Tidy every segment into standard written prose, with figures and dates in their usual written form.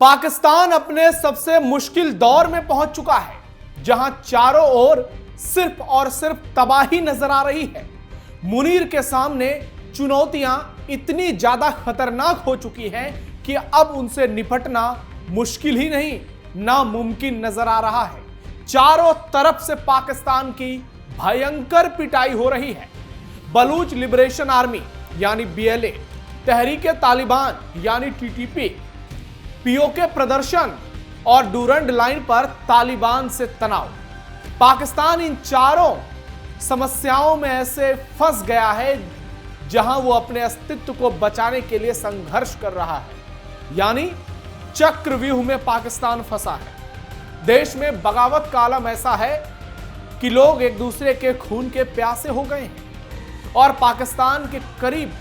पाकिस्तान अपने सबसे मुश्किल दौर में पहुंच चुका है, जहां चारों ओर सिर्फ और सिर्फ तबाही नजर आ रही है। मुनीर के सामने चुनौतियां इतनी ज्यादा खतरनाक हो चुकी हैं कि अब उनसे निपटना मुश्किल ही नहीं, नामुमकिन नजर आ रहा है। चारों तरफ से पाकिस्तान की भयंकर पिटाई हो रही है। बलूच लिबरेशन आर्मी यानी BLA, तहरीके तालिबान यानी TTP, POK प्रदर्शन और डूरंड लाइन पर तालिबान से तनाव। पाकिस्तान इन चारों समस्याओं में ऐसे फंस गया है जहां वो अपने अस्तित्व को बचाने के लिए संघर्ष कर रहा है, यानी चक्रव्यूह में पाकिस्तान फंसा है। देश में बगावत का आलम ऐसा है कि लोग एक दूसरे के खून के प्यासे हो गए हैं और पाकिस्तान के करीब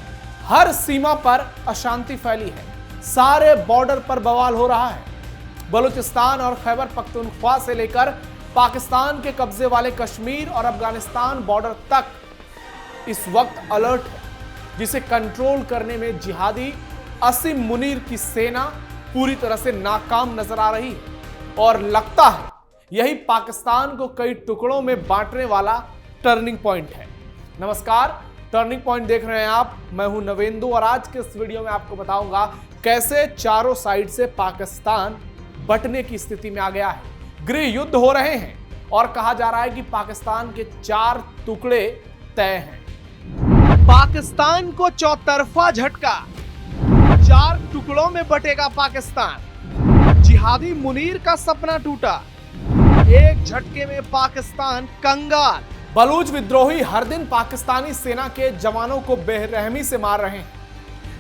हर सीमा पर अशांति फैली है। सारे बॉर्डर पर बवाल हो रहा है। बलूचिस्तान और खैबर पख्तूनख्वा से लेकर पाकिस्तान के कब्जे वाले कश्मीर और अफगानिस्तान बॉर्डर तक इस वक्त अलर्ट है, जिसे कंट्रोल करने में जिहादी असीम मुनीर की सेना पूरी तरह से नाकाम नजर आ रही है। और लगता है यही पाकिस्तान को कई टुकड़ों में बांटने वाला टर्निंग पॉइंट है। नमस्कार, टर्निंग पॉइंट देख रहे हैं आप। मैं हूं नवेंदु और आज के इस वीडियो में आपको बताऊंगा कैसे चारों साइड से पाकिस्तान बंटने की स्थिति में आ गया है। गृह युद्ध हो रहे हैं और कहा जा रहा है कि पाकिस्तान के 4 टुकड़े तय हैं। पाकिस्तान को चौतरफा झटका, 4 टुकड़ों में बटेगा पाकिस्तान। जिहादी मुनीर का सपना टूटा, एक झटके में पाकिस्तान कंगाल। बलूच विद्रोही हर दिन पाकिस्तानी सेना के जवानों को बेरहमी से मार रहे हैं।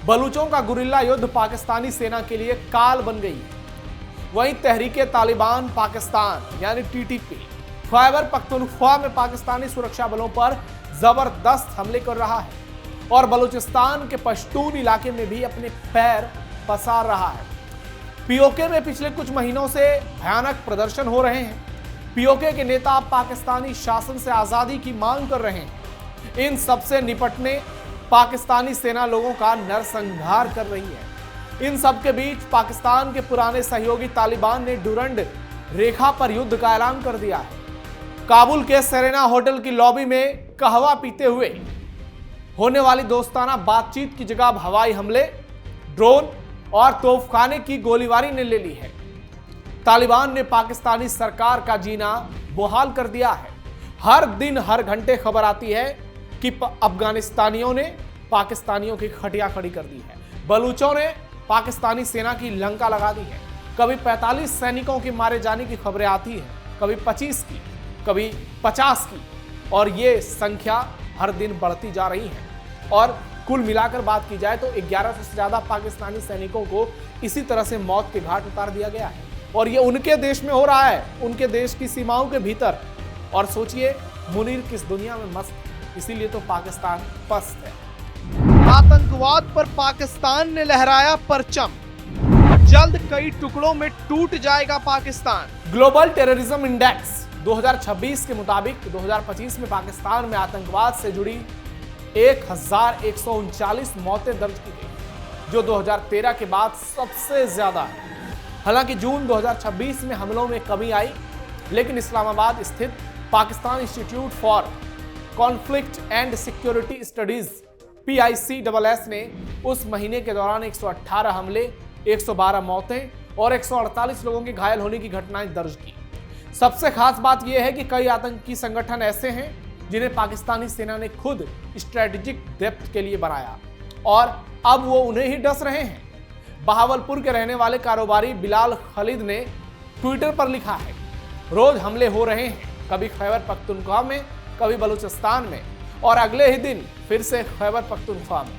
बलूचों का गुरिल्ला युद्ध पाकिस्तानी सेना के लिए काल बन गई है। वहीं तहरीके तालिबान पाकिस्तान यानी TTP खैबर पख्तूनख्वा में पाकिस्तानी सुरक्षा बलों पर जबरदस्त हमले कर रहा है और बलूचिस्तान के पश्तून इलाके में भी अपने पैर पसार रहा है। POK में पिछले कुछ महीनों से भयानक प्रदर्शन हो रहे हैं। POK के नेता पाकिस्तानी शासन से आजादी की मांग कर रहे हैं। इन सबसे निपटने पाकिस्तानी सेना लोगों का नरसंहार कर रही है। इन सब के बीच पाकिस्तान के पुराने सहयोगी तालिबान ने डूरंड रेखा पर युद्ध का ऐलान कर दिया है। काबुल के सेरेना होटल की लॉबी में कहवा पीते हुए होने वाली दोस्ताना बातचीत की जगह हवाई हमले, ड्रोन और तोपखाने की गोलीबारी ने ले ली है। तालिबान ने पाकिस्तानी सरकार का जीना मुहाल कर दिया है। हर दिन हर घंटे खबर आती है कि अफगानिस्तानियों ने पाकिस्तानियों की खटिया खड़ी कर दी है। बलूचों ने पाकिस्तानी सेना की लंका लगा दी है। कभी 45 सैनिकों के मारे जाने की खबरें आती हैं, कभी 25 की, कभी 50 की, और ये संख्या हर दिन बढ़ती जा रही है। और कुल मिलाकर बात की जाए तो 1100 से ज्यादा पाकिस्तानी सैनिकों को इसी तरह से मौत के घाट उतार दिया गया है और ये उनके देश में हो रहा है, उनके देश की सीमाओं के भीतर। और सोचिए मुनीर किस दुनिया में मस्त, इसीलिए तो पाकिस्तान पस्त है। आतंकवाद पर पाकिस्तान ने लहराया परचम, जल्द कई टुकड़ों में टूट जाएगा पाकिस्तान। ग्लोबल टेररिज्म इंडेक्स 2026 के मुताबिक 2025 में पाकिस्तान में आतंकवाद से जुड़ी 1139 मौतें दर्ज की गई, जो 2013 के बाद सबसे ज्यादा है। हालांकि जून 2026 में हमलों में कमी आई, लेकिन इस्लामाबाद स्थित Pakistan institute for conflict and security studies PICSS ने उस महीने के दौरान 118 हमले, 112 मौतें और 148 लोगों के घायल होने की घटनाएं दर्ज की। सबसे खास बात यह है कि कई आतंकी संगठन ऐसे हैं जिन्हें पाकिस्तानी सेना ने खुद स्ट्रेटेजिक डेप्थ के लिए बनाया और अब वो उन्हें ही डस रहे हैं। बहावलपुर के रहने वाले कारोबारी बिलाल खलीद ने ट्विटर पर लिखा है, रोज हमले हो रहे हैं, कभी खैबर पख्तूनख्वा में, कभी बलूचिस्तान में और अगले ही दिन फिर से खैबर पख्तूनख्वा में।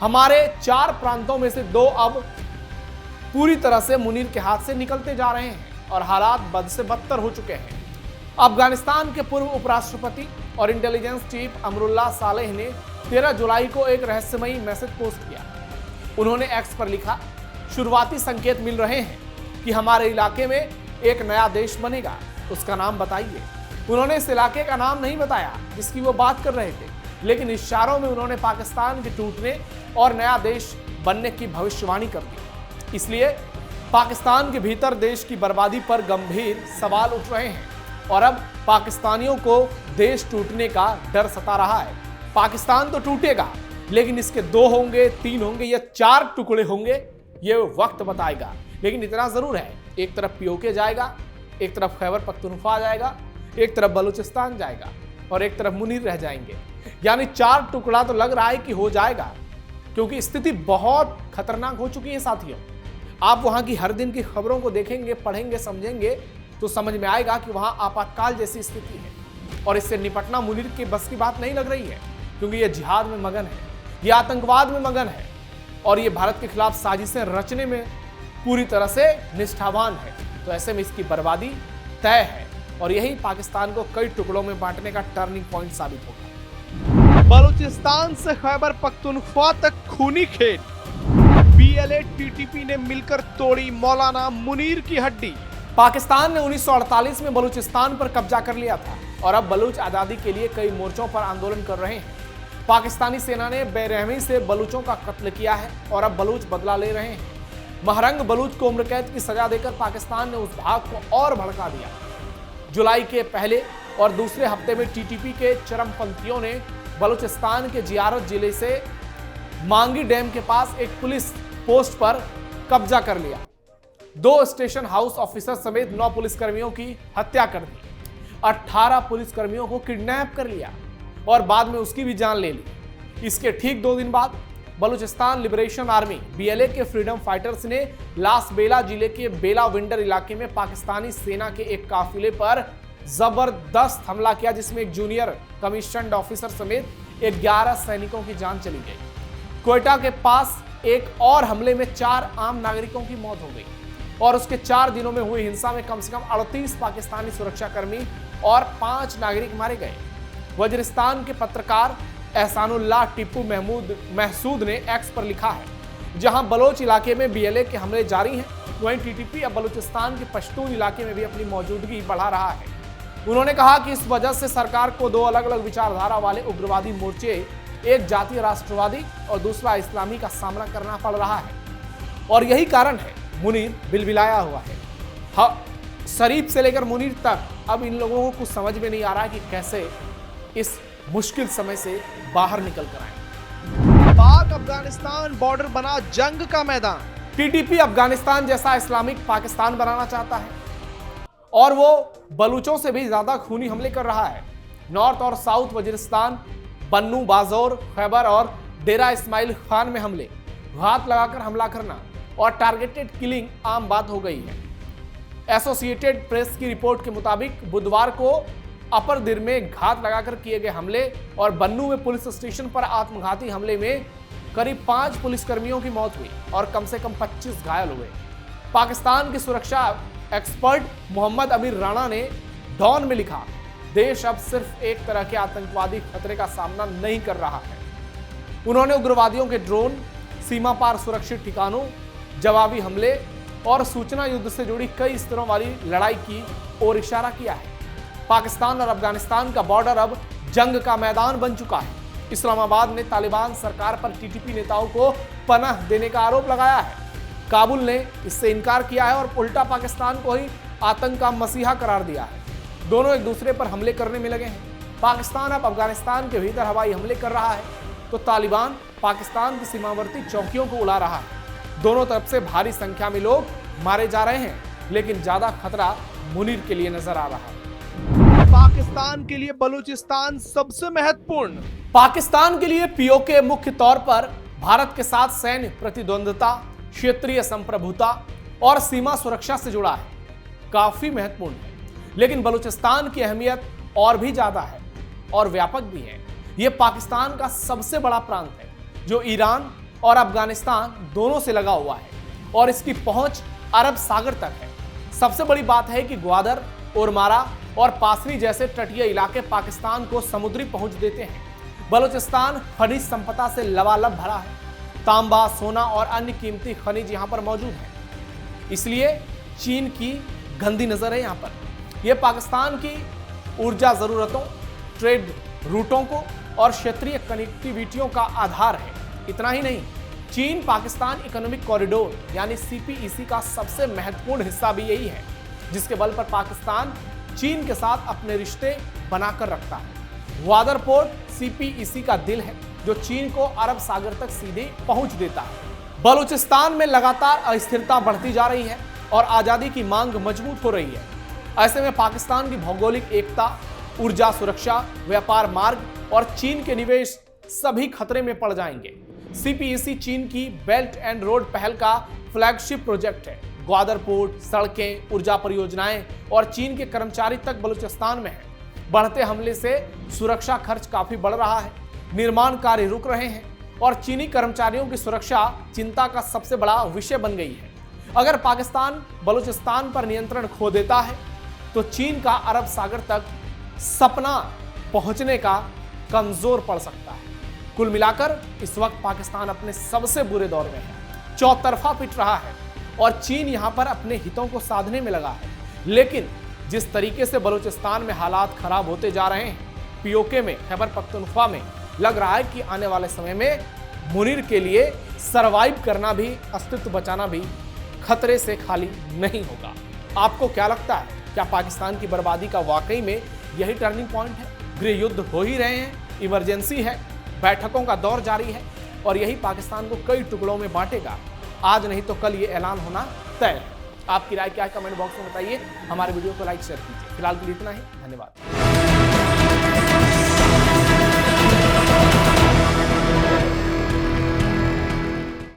हमारे 4 प्रांतों में से 2 अब पूरी तरह से मुनीर के हाथ से निकलते जा रहे हैं और हालात बद से बदतर हो चुके हैं। अफगानिस्तान के पूर्व उपराष्ट्रपति और इंटेलिजेंस चीफ अमरुल्लाह सालेह ने 13 जुलाई को एक रहस्यमयी मैसेज पोस्ट किया। उन्होंने एक्स पर लिखा, शुरुआती संकेत मिल रहे हैं कि हमारे इलाके में एक नया देश बनेगा, उसका नाम बताइए। उन्होंने इस इलाके का नाम नहीं बताया जिसकी वो बात कर रहे थे, लेकिन इशारों में उन्होंने पाकिस्तान के टूटने और नया देश बनने की भविष्यवाणी कर दी। इसलिए पाकिस्तान के भीतर देश की बर्बादी पर गंभीर सवाल उठ रहे हैं और अब पाकिस्तानियों को देश टूटने का डर सता रहा है। पाकिस्तान तो टूटेगा, लेकिन इसके 2 होंगे, 3 होंगे या 4 टुकड़े होंगे, ये वक्त बताएगा। लेकिन इतना जरूर है, एक तरफ पीओके जाएगा, एक तरफ खैबर पख्तूनख्वा जाएगा, एक तरफ बलूचिस्तान जाएगा और एक तरफ मुनीर रह जाएंगे। यानी 4 टुकड़ा तो लग रहा है कि हो जाएगा, क्योंकि स्थिति बहुत खतरनाक हो चुकी है साथियों। आप वहां की हर दिन की खबरों को देखेंगे, पढ़ेंगे, समझेंगे तो समझ में आएगा कि वहां आपातकाल जैसी स्थिति है और इससे निपटना मुनीर के बस की बात नहीं लग रही है, क्योंकि ये जिहाद में मगन है, ये आतंकवाद में मगन है और ये भारत के खिलाफ साजिशें रचने में पूरी तरह से निष्ठावान है। तो ऐसे में इसकी बर्बादी तय है और यही पाकिस्तान को कई टुकड़ों में बांटने का टर्निंग पॉइंट साबित होगा। बलूचिस्तान से खैबर पख्तूनख्वा तक खूनी खेल, बीएलए टीटीपी ने मिलकर तोड़ी मौलाना मुनीर की हड्डी। पाकिस्तान ने 1948 में बलूचिस्तान पर कब्जा कर लिया था और अब बलूच आजादी के लिए कई मोर्चों पर आंदोलन कर रहे हैं। पाकिस्तानी सेना ने बेरहमी से बलूचों का कत्ल किया है और अब बलूच बदला ले रहे हैं। महरंग बलूच को उम्र कैद की सजा देकर पाकिस्तान ने उस भाग को और भड़का दिया। जुलाई के पहले और दूसरे हफ्ते में टीटीपी के चरमपंथियों ने बलूचिस्तान के जियारत जिले से मांगी डैम के पास एक पुलिस पोस्ट पर कब्जा कर लिया। 2 स्टेशन हाउस ऑफिसर समेत 9 पुलिसकर्मियों की हत्या कर दी, 18 पुलिसकर्मियों को किडनैप कर लिया और बाद में उसकी भी जान ले ली। इसके ठीक 2 दिन बाद बलूचिस्तान लिबरेशन आर्मी बीएलए के फ्रीडम फाइटर्स ने लास बेला जिले के बेला विंडर इलाके में पाकिस्तानी सेना के एक काफिले पर जबरदस्त हमला किया, जिसमें एक जूनियर कमीशन्ड ऑफिसर समेत 11 सैनिकों की जान चली गई। क्वेटा के पास एक और हमले में 4 आम नागरिकों की मौत हो गई और उसके 4 दिनों में हुई हिंसा में कम से कम 38 पाकिस्तानी सुरक्षाकर्मी और 5 नागरिक मारे गए। वजीरिस्तान के पत्रकार एहसानुल्लाह टिप्पू महसूद ने एक्स पर लिखा है, जहां बलोच इलाके में बीएलए के हमले जारी हैं, वहीं टीटीपी अब बलूचिस्तान के पश्तून इलाके में भी अपनी मौजूदगी बढ़ा रहा है। उन्होंने कहा कि इस वजह से सरकार को 2 अलग अलग विचारधारा वाले उग्रवादी मोर्चे, एक जातीय राष्ट्रवादी और दूसरा इस्लामी का सामना करना पड़ रहा है और यही कारण है मुनीर बिलबिलाया हुआ है। हाँ, शरीफ से लेकर मुनीर तक अब इन लोगों को कुछ समझ में नहीं आ रहा है कि कैसे इस मुश्किल समय से बाहर निकल कर आए। पाक अफगानिस्तान बॉर्डर बना जंग का मैदान। टीटीपी अफगानिस्तान जैसा इस्लामिक पाकिस्तान बनाना चाहता है और वो बलूचों से भी ज्यादा खूनी हमले कर रहा है। नॉर्थ और साउथ वजीरिस्तान, बन्नू, बाजौर, खैबर और डेरा इस्माइल खान में हमले, घात लगाकर हमला करना और टारगेटेड किलिंग आम बात हो गई है। एसोसिएटेड प्रेस की रिपोर्ट के मुताबिक बुधवार को अपर दिर में घात लगाकर किए गए हमले और बन्नू में पुलिस स्टेशन पर आत्मघाती हमले में करीब 5 पुलिसकर्मियों की मौत हुई और कम से कम 25 घायल हुए। पाकिस्तान के सुरक्षा एक्सपर्ट मोहम्मद अमीर राणा ने डॉन में लिखा, देश अब सिर्फ एक तरह के आतंकवादी खतरे का सामना नहीं कर रहा है। उन्होंने उग्रवादियों के ड्रोन, सीमा पार सुरक्षित ठिकानों, जवाबी हमले और सूचना युद्ध से जुड़ी कई स्तरों वाली लड़ाई की ओर इशारा किया है। पाकिस्तान और अफगानिस्तान का बॉर्डर अब जंग का मैदान बन चुका है। इस्लामाबाद ने तालिबान सरकार पर टीटीपी नेताओं को पनाह देने का आरोप लगाया है। काबुल ने इससे इनकार किया है और उल्टा पाकिस्तान को ही आतंक का मसीहा करार दिया है। दोनों एक दूसरे पर हमले करने में लगे हैं। पाकिस्तान अब अफगानिस्तान के भीतर हवाई हमले कर रहा है तो तालिबान पाकिस्तान की सीमावर्ती चौकियों को उड़ा रहा है। दोनों तरफ से भारी संख्या में लोग मारे जा रहे हैं, लेकिन ज्यादा खतरा मुनीर के लिए नजर आ रहा है। पाकिस्तान के लिए बलूचिस्तान सबसे महत्वपूर्ण। पाकिस्तान के लिए पीओके मुख्य तौर पर भारत के साथ सैन्य प्रतिद्वंद्विता, क्षेत्रीय संप्रभुता और सीमा सुरक्षा से जुड़ा है, काफी महत्वपूर्ण है। लेकिन बलूचिस्तान की अहमियत और भी ज्यादा है और व्यापक भी है। यह पाकिस्तान का सबसे बड़ा प्रांत है जो ईरान और अफगानिस्तान दोनों से लगा हुआ है और इसकी पहुंच अरब सागर तक है। सबसे बड़ी बात है कि ग्वादर, ओरमारा और पासरी जैसे तटीय इलाके पाकिस्तान को समुद्री पहुंच देते हैं। बलूचिस्तान खनिज संपदा से लबालब भरा है। तांबा, सोना और अन्य कीमती खनिज यहां पर मौजूद है, इसलिए चीन की गंदी नजर है यहां पर। यह पाकिस्तान की ऊर्जा जरूरतों, ट्रेड रूटों को और क्षेत्रीय कनेक्टिविटियों का आधार है। इतना ही नहीं, चीन पाकिस्तान इकोनॉमिक कॉरिडोर यानी सीपीईसी का सबसे महत्वपूर्ण हिस्सा भी यही है, जिसके बल पर पाकिस्तान चीन के साथ अपने रिश्ते बनाकर रखता है। ग्वादर पोर्ट सीपीईसी का दिल है, जो चीन को अरब सागर तक सीधे पहुंच देता है। बलूचिस्तान में लगातार अस्थिरता बढ़ती जा रही है और आजादी की मांग मजबूत हो रही है। ऐसे में पाकिस्तान की भौगोलिक एकता, ऊर्जा सुरक्षा, व्यापार मार्ग और चीन के निवेश सभी खतरे में पड़ जाएंगे। सीपीईसी चीन की बेल्ट एंड रोड पहल का फ्लैगशिप प्रोजेक्ट है। ग्वादर पोर्ट, सड़कें, ऊर्जा परियोजनाएं और चीन के कर्मचारी तक बलूचिस्तान में है। बढ़ते हमले से सुरक्षा खर्च काफी बढ़ रहा है, निर्माण कार्य रुक रहे हैं और चीनी कर्मचारियों की सुरक्षा चिंता का सबसे बड़ा विषय बन गई है। अगर पाकिस्तान बलूचिस्तान पर नियंत्रण खो देता है तो चीन का अरब सागर तक सपना पहुंचने का कमजोर पड़ सकता है। कुल मिलाकर इस वक्त पाकिस्तान अपने सबसे बुरे दौर में है, चौतरफा पिट रहा है और चीन यहां पर अपने हितों को साधने में लगा है। लेकिन जिस तरीके से बलूचिस्तान में हालात खराब होते जा रहे हैं, पीओके में, खैबर पख्तूनख्वा में, लग रहा है कि आने वाले समय में मुनीर के लिए सरवाइव करना भी, अस्तित्व बचाना भी खतरे से खाली नहीं होगा। आपको क्या लगता है, क्या पाकिस्तान की बर्बादी का वाकई में यही टर्निंग पॉइंट है? गृह युद्ध हो ही रहे हैं, इमरजेंसी है, बैठकों का दौर जारी है और यही पाकिस्तान को कई टुकड़ों में बांटेगा। आज नहीं तो कल ये ऐलान होना तय है। आपकी राय क्या है कमेंट बॉक्स में बताइए। हमारे वीडियो को लाइक शेयर कीजिए। फिलहाल के लिए इतना ही, धन्यवाद।